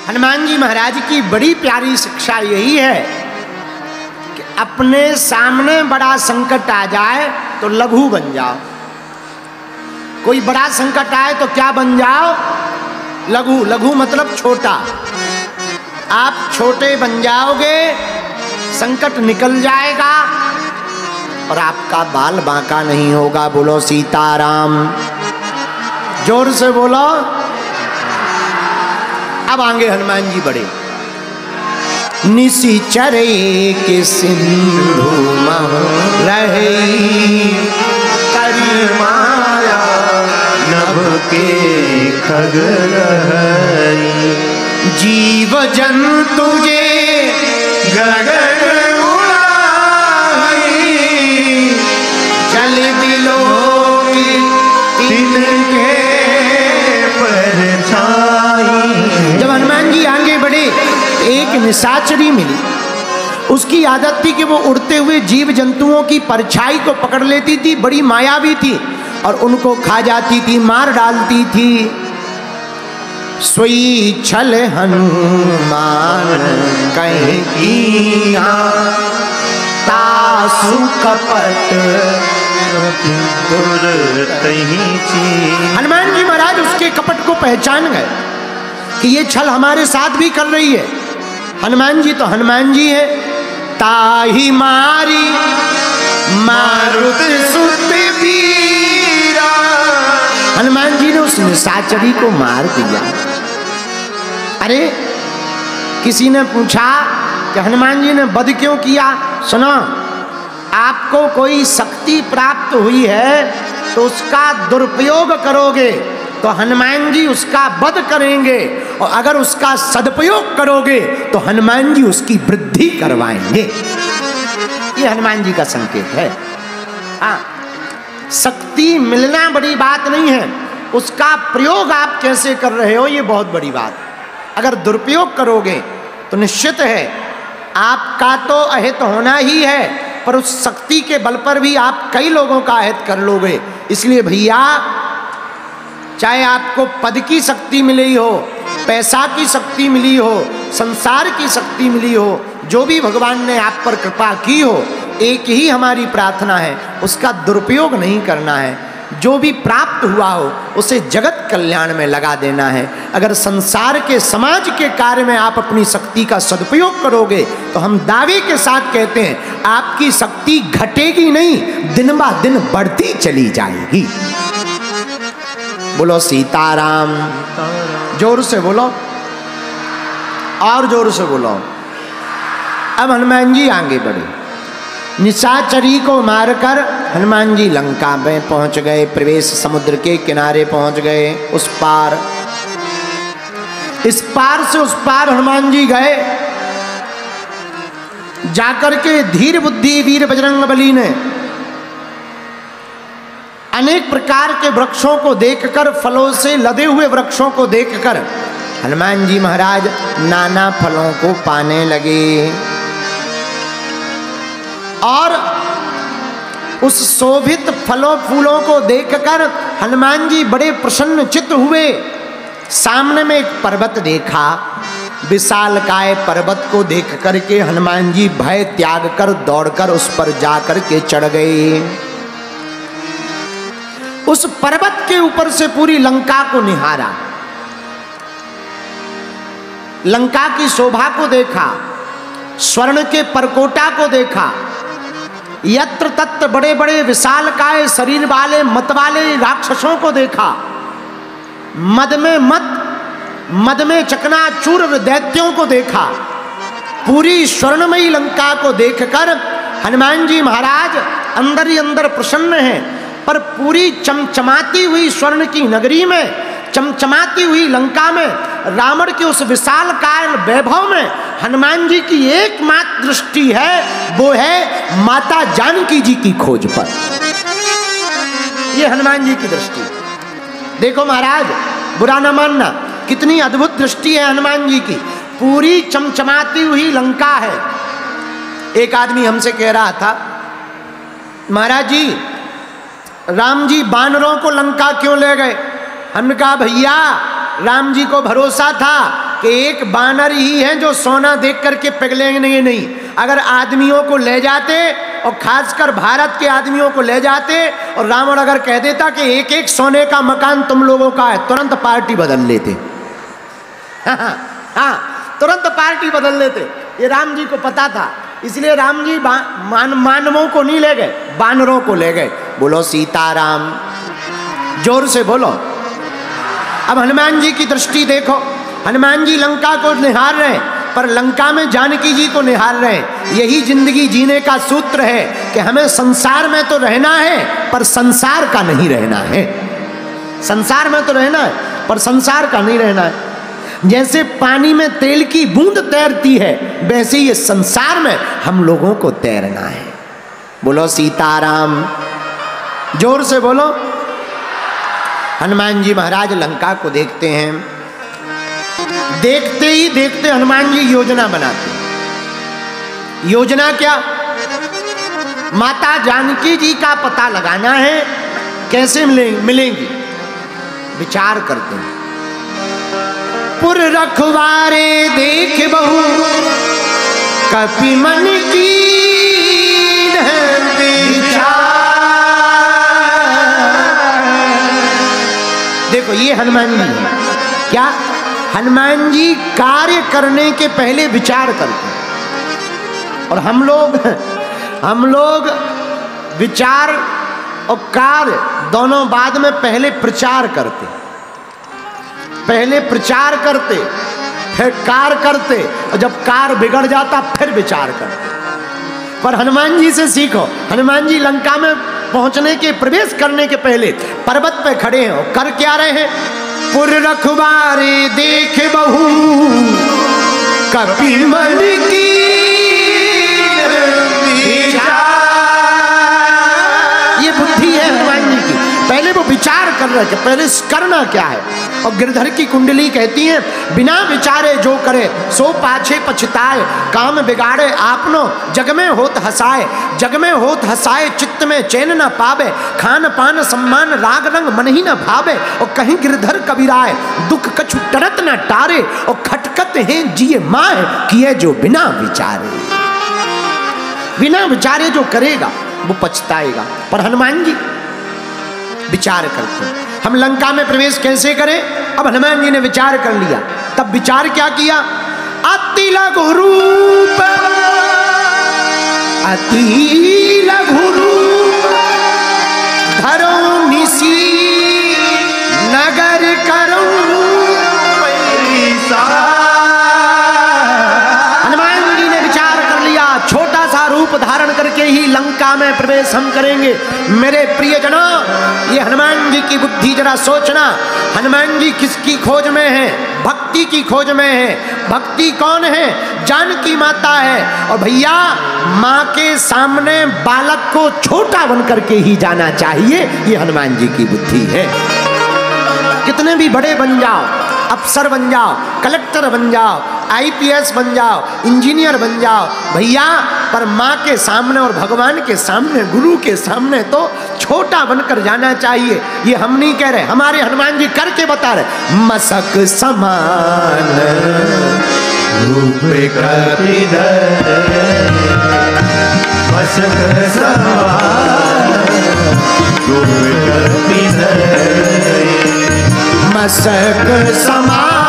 हनुमान जी महाराज की बड़ी प्यारी शिक्षा यही है कि अपने सामने बड़ा संकट आ जाए तो लघु बन जाओ। कोई बड़ा संकट आए तो क्या बन जाओ? लघु। लघु मतलब छोटा। आप छोटे बन जाओगे, संकट निकल जाएगा और आपका बाल बांका नहीं होगा। बोलो सीताराम, जोर से बोलो। अब आगे हनुमान जी बढ़े। निशिचरे के सिंधु मह रहे, करी माया नभ के खग रहे। जीव जंतु जे गगन उड़ाई, जल दिलो तिनके परछाई। जब हनुमान जी आगे बढ़े एक निशाचरी मिली। उसकी आदत थी कि वो उड़ते हुए जीव जंतुओं की परछाई को पकड़ लेती थी, बड़ी मायावी थी और उनको खा जाती थी, मार डालती थी। सोई छल हनुमान कहीं कीना, तासु कपट हनुमान जी महाराज उसके कपट को पहचान गए कि ये छल हमारे साथ भी कर रही है। हनुमान जी तो हनुमान जी है। ताही मारी मारुत सुत वीरा, हनुमान जी ने उस निशाचरी को मार दिया। अरे किसी ने पूछा कि हनुमान जी ने वध क्यों किया? सुनो, आपको कोई शक्ति प्राप्त हुई है तो उसका दुरुपयोग करोगे तो हनुमान जी उसका वध करेंगे, और अगर उसका सदुपयोग करोगे तो हनुमान जी उसकी वृद्धि करवाएंगे। ये हनुमान जी का संकेत है। हाँ, शक्ति मिलना बड़ी बात नहीं है, उसका प्रयोग आप कैसे कर रहे हो ये बहुत बड़ी बात। अगर दुरुपयोग करोगे तो निश्चित है आपका तो अहित होना ही है, पर उस शक्ति के बल पर भी आप कई लोगों का अहित कर लोगे। इसलिए भैया, चाहे आपको पद की शक्ति मिली हो, पैसा की शक्ति मिली हो, संसार की शक्ति मिली हो, जो भी भगवान ने आप पर कृपा की हो, एक ही हमारी प्रार्थना है, उसका दुरुपयोग नहीं करना है। जो भी प्राप्त हुआ हो उसे जगत कल्याण में लगा देना है। अगर संसार के समाज के कार्य में आप अपनी शक्ति का सदुपयोग करोगे तो हम दावे के साथ कहते हैं आपकी शक्ति घटेगी नहीं, दिन बा दिन बढ़ती चली जाएगी। बोलो सीताराम, जोर से बोलो और जोर से बोलो। अब हनुमान जी आगे बढ़े। निशाचरी को मारकर हनुमान जी लंका में पहुंच गए, प्रवेश समुद्र के किनारे पहुंच गए। उस पार, इस पार से उस पार हनुमान जी गए। जाकर के धीर बुद्धि वीर बजरंगबली ने अनेक प्रकार के वृक्षों को देखकर, फलों से लदे हुए वृक्षों को देखकर हनुमान जी महाराज नाना फलों को पाने लगे और उस शोभित फलों फूलों को देखकर हनुमान जी बड़े प्रसन्न चित्त हुए। सामने में एक पर्वत देखा। विशालकाय पर्वत को देख करके हनुमान जी भय त्याग कर दौड़कर उस पर जाकर के चढ़ गए। उस पर्वत के ऊपर से पूरी लंका को निहारा, लंका की शोभा को देखा, स्वर्ण के परकोटा को देखा, यत्र तत्र बड़े बड़े विशालकाय शरीर वाले मत वाले राक्षसों को देखा, मद में चकनाचूर दैत्यों को देखा। पूरी स्वर्णमयी लंका को देखकर हनुमान जी महाराज अंदर ही अंदर प्रसन्न हैं, पर पूरी चमचमाती हुई स्वर्ण की नगरी में, चमचमाती हुई लंका में, रावण के उस विशालकाय वैभव में हनुमान जी की एकमात्र दृष्टि है, वो है माता जानकी जी की खोज पर। ये हनुमान जी की दृष्टि। देखो महाराज, बुरा न मानना, कितनी अद्भुत दृष्टि है हनुमान जी की। पूरी चमचमाती हुई लंका है। एक आदमी हमसे कह रहा था, महाराज जी राम जी बानरों को लंका क्यों ले गए? हमने कहा भैया, राम जी को भरोसा था कि एक बानर ही है जो सोना देख करके पिघलेंगे नहीं। अगर आदमियों को ले जाते और खासकर भारत के आदमियों को ले जाते और रावण अगर कह देता कि एक एक सोने का मकान तुम लोगों का है, तुरंत पार्टी बदल लेते। हाँ, तुरंत पार्टी बदल लेते। ये राम जी को पता था, इसलिए राम जी मानवों को नहीं ले गए, बानरों को ले गए। बोलो सीताराम, जोर से बोलो। अब हनुमान जी की दृष्टि देखो, हनुमान जी लंका को निहार रहे हैं, पर लंका में जानकी जी को निहार रहे हैं। यही जिंदगी जीने का सूत्र है कि हमें संसार में तो रहना है पर संसार का नहीं रहना है। संसार में तो रहना है पर संसार का नहीं रहना है। जैसे पानी में तेल की बूंद तैरती है, वैसे ये संसार में हम लोगों को तैरना है। बोलो सीताराम, जोर से बोलो। हनुमान जी महाराज लंका को देखते हैं, देखते ही देखते हनुमान जी योजना बनाते हैं। योजना क्या? माता जानकी जी का पता लगाना है, कैसे मिलेंगी। विचार करते हैं। पुर रखवारे देख बहु कपि मन की विचार। देखो ये हनुमान जी है। क्या? हनुमान जी कार्य करने के पहले विचार करते हैं। और हम लोग विचार और कार्य दोनों बाद में पहले प्रचार करते। पहले प्रचार करते, फिर कार्य करते, और जब कार्य बिगड़ जाता फिर विचार करते। पर हनुमान जी से सीखो। हनुमान जी लंका में पहुंचने के, प्रवेश करने के पहले पर्वत पे खड़े हैं और कर क्या रहे हैं? पुर रखवारे देख बहु कपि मन की विचार। ये बुद्धि है हनुमान जी की। पहले वो विचार कर रहे थे, पहले करना क्या है। और गिरधर की कुंडली कहती है, बिना विचारे जो करे सो पाछे पछताए, काम बिगाड़े आपनो जग में होत हसाए। जग में होत हसाए चित्त में चैन न पावे, खान पान सम्मान राग रंग मन ही न भावे। और कहीं गिरधर कबीराए दुख कछु टरत न टारे, और खटकत हैं जिये माह किए जो बिना विचारे। बिना विचारे जो करेगा वो पछताएगा। पर हनुमान जी विचार करते हैं। हम लंका में प्रवेश कैसे करें? अब हनुमान जी ने विचार कर लिया। तब विचार क्या किया? अति लघु रूप, अति लघु रूप धरो निसी नगर करूं पैसा। हनुमान जी ने विचार कर लिया, छोटा सा रूप धारण करके ही लंका में प्रवेश हम करेंगे। मेरे प्रियजनों, ये हनुमान जी की बुद्धि जरा सोचना। हनुमान जी किसकी खोज में है? भक्ति की खोज में है। भक्ति कौन है? जानकी माता है। और भैया, माँ के सामने बालक को छोटा बन करके ही जाना चाहिए। ये हनुमान जी की बुद्धि है। कितने भी बड़े बन जाओ, अफसर बन जाओ, कलेक्टर बन जाओ, IPS बन जाओ, इंजीनियर बन जाओ, भैया, पर माँ के सामने और भगवान के सामने, गुरु के सामने तो छोटा बनकर जाना चाहिए। ये हम नहीं कह रहे, हमारे हनुमान जी करके बता रहे। मसक समान रूप कपिधर, मसक समान रूप कपिधर, मसक समान